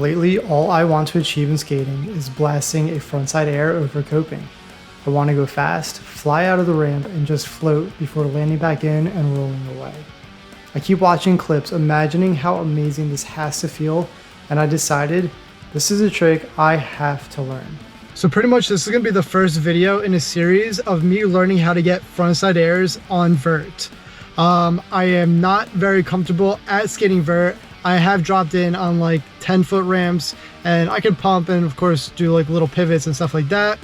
Lately, all I want to achieve in skating is blasting a frontside air over coping. I want to go fast, fly out of the ramp, and just float before landing back in and rolling away. I keep watching clips, imagining how amazing this has to feel, and I decided this is a trick I have to learn. So pretty much this is going to be the first video in a series of me learning how to get frontside airs on vert. I am not very comfortable at skating vert. I have dropped in on like 10-foot ramps and I can pump and of course do like little pivots and stuff like that.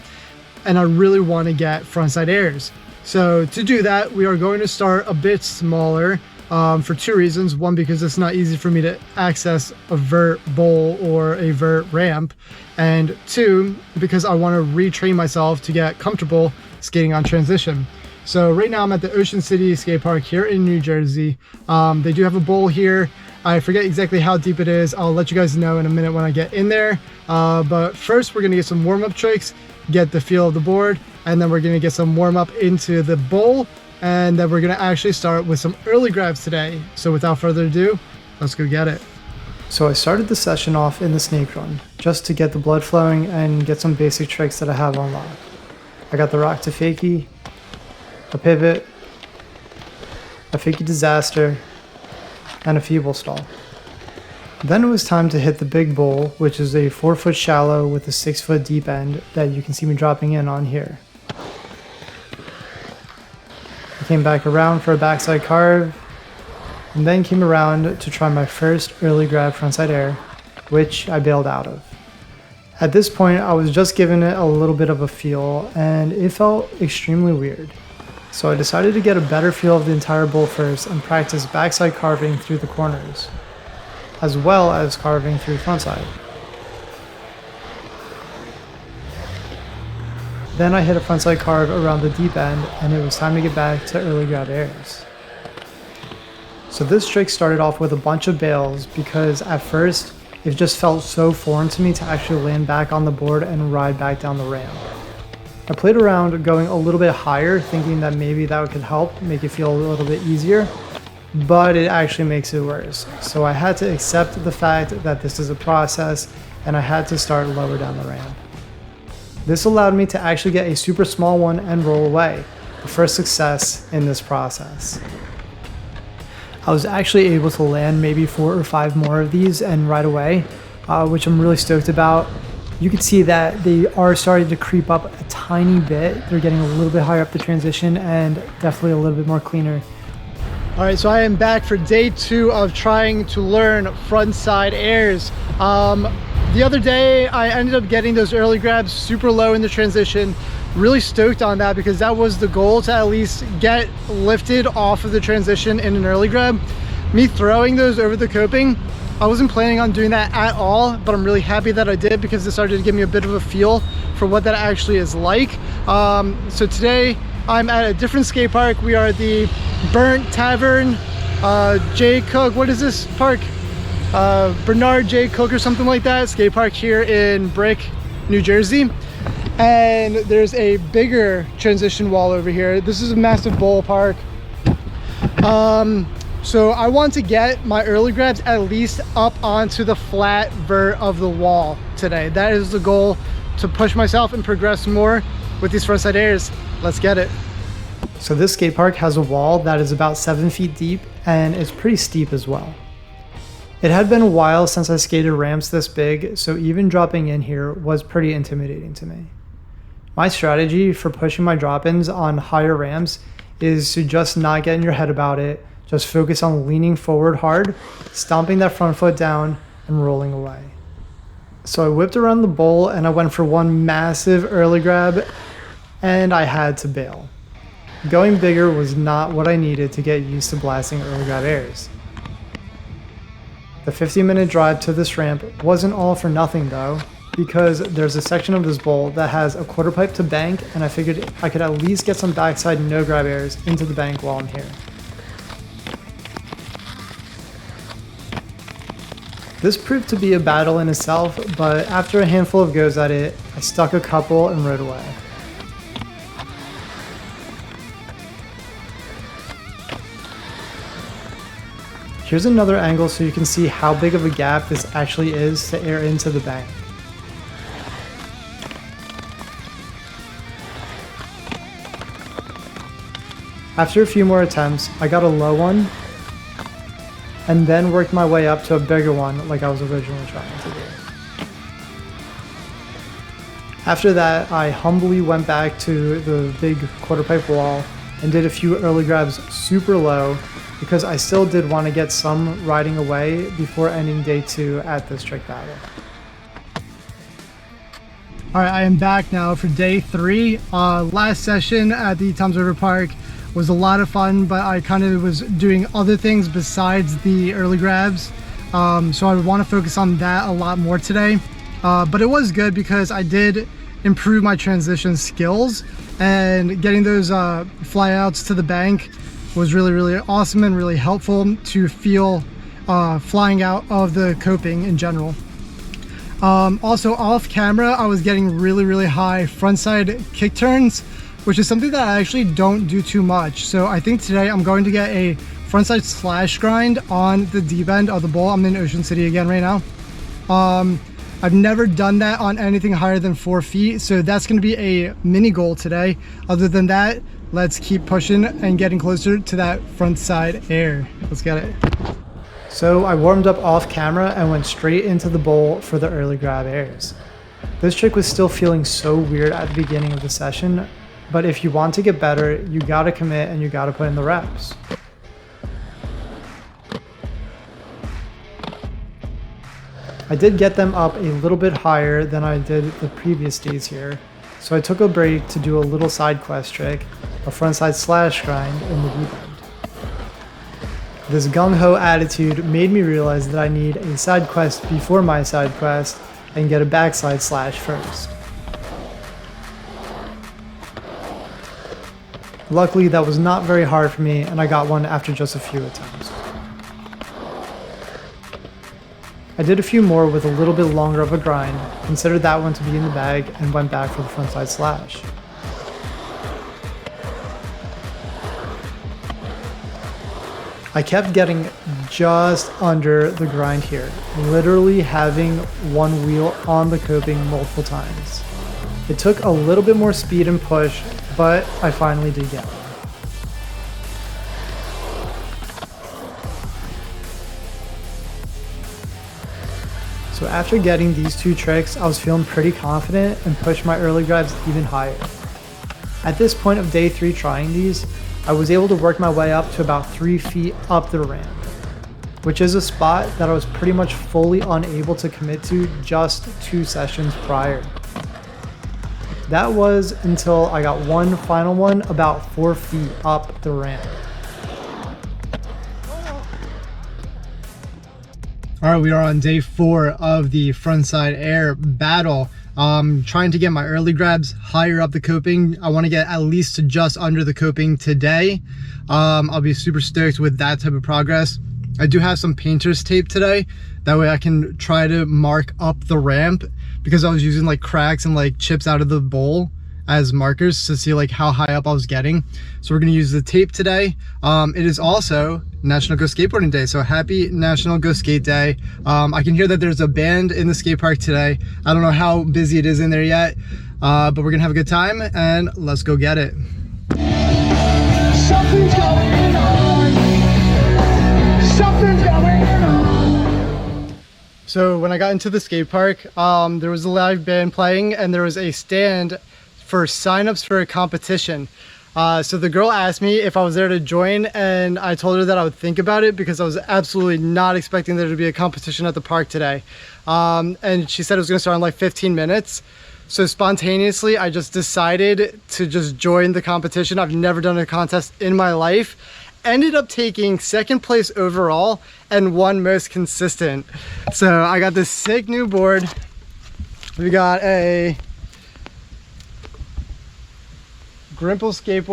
And I really want to get frontside airs. So to do that, we are going to start a bit smaller for two reasons. One, because it's not easy for me to access a vert bowl or a vert ramp. And two, because I want to retrain myself to get comfortable skating on transition. So right now I'm at the Ocean City skate park here in New Jersey. They do have a bowl here. I forget exactly how deep it is. I'll let you guys know in a minute when I get in there. But first we're gonna get some warm-up tricks, get the feel of the board, and then we're gonna get some warm-up into the bowl, and then we're gonna actually start with some early grabs today. So without further ado, let's go get it. So I started the session off in the snake run, just to get the blood flowing and get some basic tricks that I have on lock. I got the rock to fakie, a pivot, a fakie disaster, and a feeble stall. Then it was time to hit the big bowl, which is a 4-foot shallow with a 6-foot deep end that you can see me dropping in on here. I came back around for a backside carve, and then came around to try my first early grab frontside air, which I bailed out of. At this point, I was just giving it a little bit of a feel, and it felt extremely weird. So I decided to get a better feel of the entire bowl first and practice backside carving through the corners, as well as carving through frontside. Then I hit a frontside carve around the deep end, and it was time to get back to early grab airs. So this trick started off with a bunch of bails because at first it just felt so foreign to me to actually land back on the board and ride back down the ramp. I played around going a little bit higher, thinking that maybe that could help make it feel a little bit easier, but it actually makes it worse. So I had to accept the fact that this is a process and I had to start lower down the ramp. This allowed me to actually get a super small one and roll away, the first success in this process. I was actually able to land maybe 4 or 5 more of these and right away, which I'm really stoked about. You can see that they are starting to creep up a tiny bit. They're getting a little bit higher up the transition and definitely a little bit more cleaner. All right, so I am back for day 2 of trying to learn frontside airs. The other day, I ended up getting those early grabs super low in the transition. Really stoked on that because that was the goal, to at least get lifted off of the transition in an early grab. Me throwing those over the coping, I wasn't planning on doing that at all, but I'm really happy that I did because it started to give me a bit of a feel for what that actually is like. So today I'm at a different skate park. We are at the Burnt Tavern, J. Cook, what is this park? Bernard J. Cook or something like that, skate park here in Brick, New Jersey. And there's a bigger transition wall over here. This is a massive bowl park. So I want to get my early grabs at least up onto the flat vert of the wall today. That is the goal, to push myself and progress more with these frontside airs. Let's get it. So this skate park has a wall that is about 7 feet deep and it's pretty steep as well. It had been a while since I skated ramps this big, so even dropping in here was pretty intimidating to me. My strategy for pushing my drop-ins on higher ramps is to just not get in your head about it. Just focus on leaning forward hard, stomping that front foot down, and rolling away. So I whipped around the bowl and I went for one massive early grab, and I had to bail. Going bigger was not what I needed to get used to blasting early grab airs. The 15-minute drive to this ramp wasn't all for nothing though, because there's a section of this bowl that has a quarter pipe to bank, and I figured I could at least get some backside no grab airs into the bank while I'm here. This proved to be a battle in itself, but after a handful of goes at it, I stuck a couple and rode away. Here's another angle so you can see how big of a gap this actually is to air into the bank. After a few more attempts, I got a low one, and then worked my way up to a bigger one like I was originally trying to do. After that, I humbly went back to the big quarter pipe wall and did a few early grabs super low because I still did want to get some riding away before ending day 2 at this trick battle. Alright, I am back now for day 3. Last session at the Toms River Park was a lot of fun, but I kind of was doing other things besides the early grabs. So I would want to focus on that a lot more today. But it was good because I did improve my transition skills, and getting those fly outs to the bank was really awesome and really helpful to feel flying out of the coping in general. Also off camera, I was getting really high frontside kick turns, which is something that I actually don't do too much. So I think today I'm going to get a frontside slash grind on the deep end of the bowl. I'm in Ocean City again right now. I've never done that on anything higher than 4 feet, so that's going to be a mini goal today. Other than that, let's keep pushing and getting closer to that frontside air. Let's get it. So I warmed up off camera and went straight into the bowl for the early grab airs. This trick was still feeling so weird at the beginning of the session, but if you want to get better, you gotta commit and you gotta put in the reps. I did get them up a little bit higher than I did the previous days here, so I took a break to do a little side quest trick, a frontside slash grind in the deep end. This gung-ho attitude made me realize that I need a side quest before my side quest and get a backside slash first. Luckily, that was not very hard for me, and I got one after just a few attempts. I did a few more with a little bit longer of a grind, considered that one to be in the bag, and went back for the frontside slash. I kept getting just under the grind here, literally having one wheel on the coping multiple times. It took a little bit more speed and push, but I finally did get one. So after getting these 2 tricks, I was feeling pretty confident and pushed my early grabs even higher. At this point of day 3 trying these, I was able to work my way up to about 3 feet up the ramp, which is a spot that I was pretty much fully unable to commit to just 2 sessions prior. That was until I got one final one about 4 feet up the ramp. All right, we are on day 4 of the frontside air battle. Trying to get my early grabs higher up the coping. I want to get at least to just under the coping today. I'll be super stoked with that type of progress. I do have some painter's tape today. That way I can try to mark up the ramp, because I was using like cracks and like chips out of the bowl as markers to see like how high up I was getting. So we're gonna use the tape today. It is also National Go Skateboarding Day, so happy National Go Skate Day. I can hear that there's a band in the skate park today. I don't know how busy it is in there yet, but we're gonna have a good time and let's go get it. Something's going on. Something's going on. So when I got into the skate park, there was a live band playing and there was a stand for signups for a competition. So the girl asked me if I was there to join, and I told her that I would think about it because I was absolutely not expecting there to be a competition at the park today. And she said it was gonna start in like 15 minutes. So spontaneously, I just decided to just join the competition. I've never done a contest in my life. Ended up taking 2nd place overall and won most consistent. So I got this sick new board. We got a Grimple Stick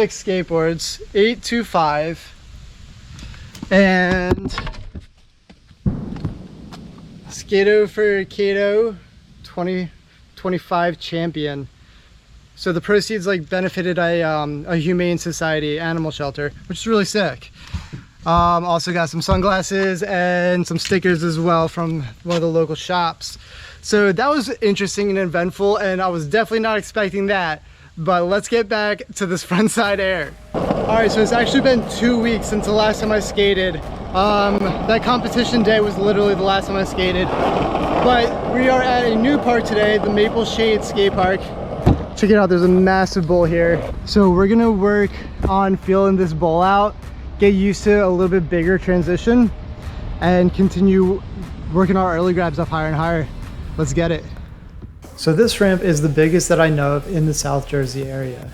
Skateboards 825 and Skato for Kato 2025 champion. So the proceeds like benefited a humane society animal shelter, which is really sick. Also got some sunglasses and some stickers as well from one of the local shops. So that was interesting and eventful, and I was definitely not expecting that. But let's get back to this frontside air. All right, so it's actually been 2 weeks since the last time I skated. That competition day was literally the last time I skated. But we are at a new park today, the Maple Shade Skate Park. Check it out, there's a massive bowl here. So we're gonna work on feeling this bowl out, get used to a little bit bigger transition, and continue working our early grabs up higher and higher. Let's get it. So this ramp is the biggest that I know of in the South Jersey area.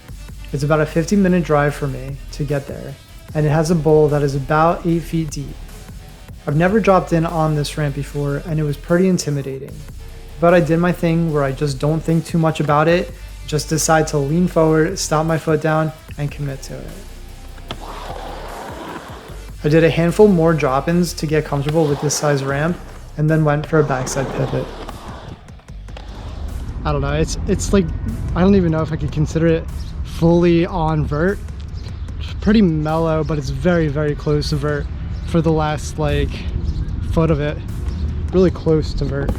It's about a 50-minute drive for me to get there, and it has a bowl that is about 8 feet deep. I've never dropped in on this ramp before, and it was pretty intimidating. But I did my thing where I just don't think too much about it, just decide to lean forward, stop my foot down, and commit to it. I did a handful more drop-ins to get comfortable with this size ramp, and then went for a backside pivot. I don't know, it's like, I don't even know if I could consider it fully on vert. It's pretty mellow, but it's very, very close to vert for the last like foot of it. Really close to vert.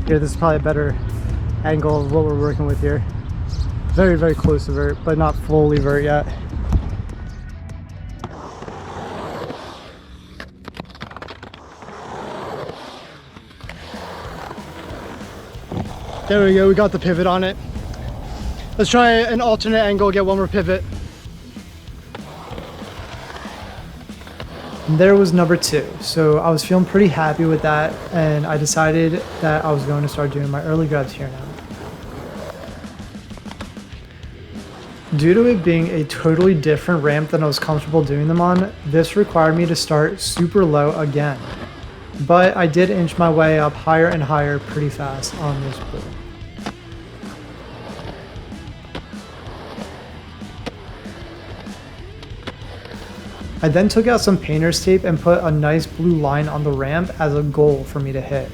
Here, this is probably a better angle of what we're working with here. Very, very close to vert, but not fully vert yet. There we go, we got the pivot on it. Let's try an alternate angle, get one more pivot. And there was number 2. So I was feeling pretty happy with that, and I decided that I was going to start doing my early grabs here now. Due to it being a totally different ramp than I was comfortable doing them on, this required me to start super low again. But I did inch my way up higher and higher pretty fast on this bowl. I then took out some painter's tape and put a nice blue line on the ramp as a goal for me to hit.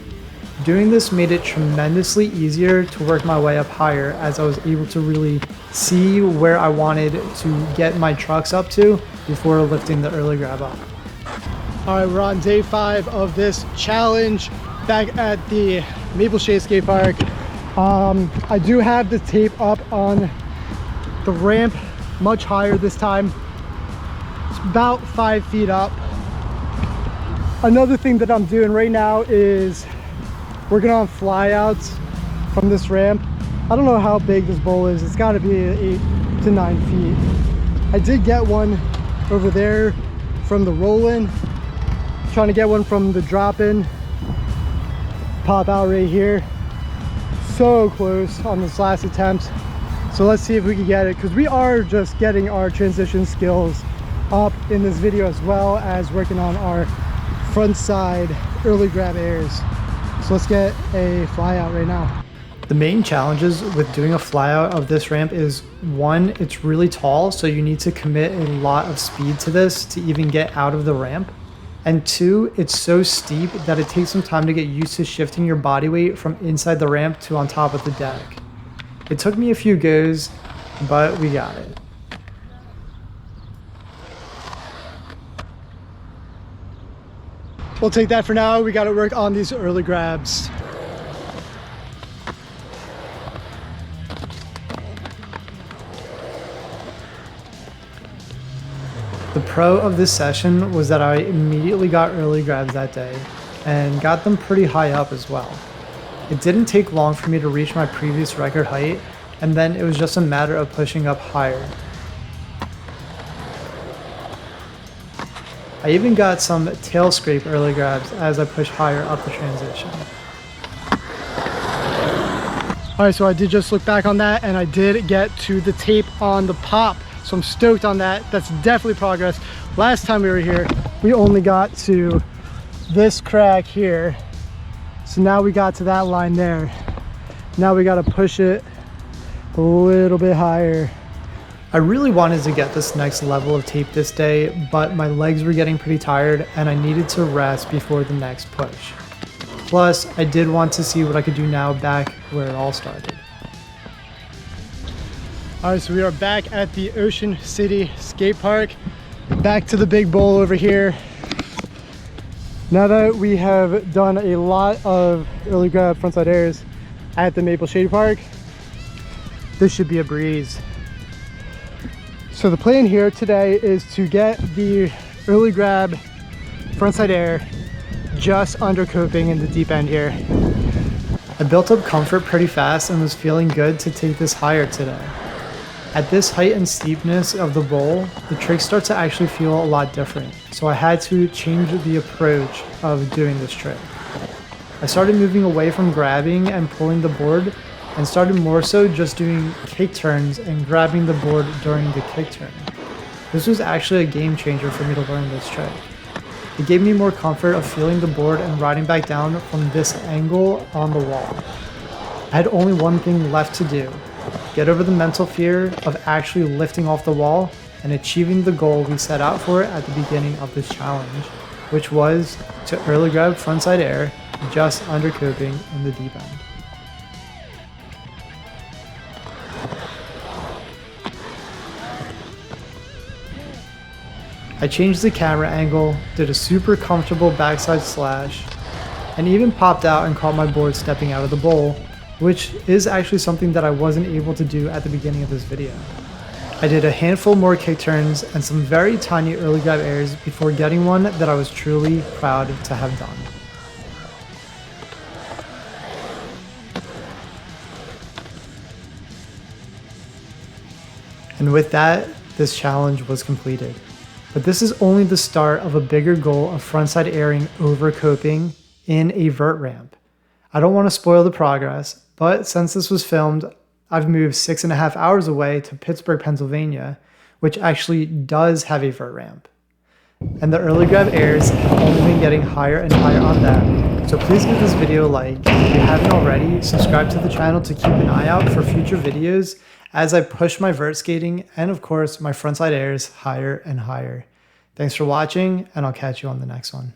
Doing this made it tremendously easier to work my way up higher, as I was able to really see where I wanted to get my trucks up to before lifting the early grab up. All right, we're on day 5 of this challenge back at the Maple Shade Skate Park. I do have the tape up on the ramp much higher this time. It's about 5 feet up. Another thing that I'm doing right now is working on flyouts from this ramp. I don't know how big this bowl is. It's got to be 8 to 9 feet. I did get one over there from the roll-in. Trying to get one from the drop-in. Pop out right here. So close on this last attempt. So let's see if we can get it, because we are just getting our transition skills up in this video, as well as working on our front side early grab airs. So let's get a fly out right now. The main challenges with doing a flyout of this ramp is, 1, it's really tall, so you need to commit a lot of speed to this to even get out of the ramp. And 2, it's so steep that it takes some time to get used to shifting your body weight from inside the ramp to on top of the deck. It took me a few goes, but we got it. We'll take that for now. We got to work on these early grabs. The pro of this session was that I immediately got early grabs that day, and got them pretty high up as well. It didn't take long for me to reach my previous record height, and then it was just a matter of pushing up higher. I even got some tail scrape early grabs as I pushed higher up the transition. Alright, so I did just look back on that, and I did get to the tape on the pop. So I'm stoked on that. That's definitely progress. Last time we were here, we only got to this crack here. So now we got to that line there. Now we got to push it a little bit higher. I really wanted to get this next level of tape this day, but my legs were getting pretty tired and I needed to rest before the next push. Plus, I did want to see what I could do now back where it all started. Alright, so we are back at the Ocean City Skate Park. Back to the big bowl over here. Now that we have done a lot of early grab frontside airs at the Maple Shady Park, this should be a breeze. So the plan here today is to get the early grab frontside air just under coping in the deep end here. I built up comfort pretty fast and was feeling good to take this higher today. At this height and steepness of the bowl, the tricks start to actually feel a lot different, so I had to change the approach of doing this trick. I started moving away from grabbing and pulling the board and started more so just doing kick turns and grabbing the board during the kick turn. This was actually a game changer for me to learn this trick. It gave me more comfort of feeling the board and riding back down from this angle on the wall. I had only one thing left to do: get over the mental fear of actually lifting off the wall and achieving the goal we set out for at the beginning of this challenge, which was to early grab frontside air just under coping in the deep end. I changed the camera angle, did a super comfortable backside slash, and even popped out and caught my board stepping out of the bowl, which is actually something that I wasn't able to do at the beginning of this video. I did a handful more kick turns and some very tiny early grab airs before getting one that I was truly proud to have done. And with that, this challenge was completed. But this is only the start of a bigger goal of frontside airing over coping in a vert ramp. I don't want to spoil the progress, but since this was filmed, I've moved 6.5 hours away to Pittsburgh, Pennsylvania, which actually does have a vert ramp. And the early grab airs have only been getting higher and higher on that. So please give this video a like. If you haven't already, subscribe to the channel to keep an eye out for future videos as I push my vert skating and of course my frontside airs higher and higher. Thanks for watching, and I'll catch you on the next one.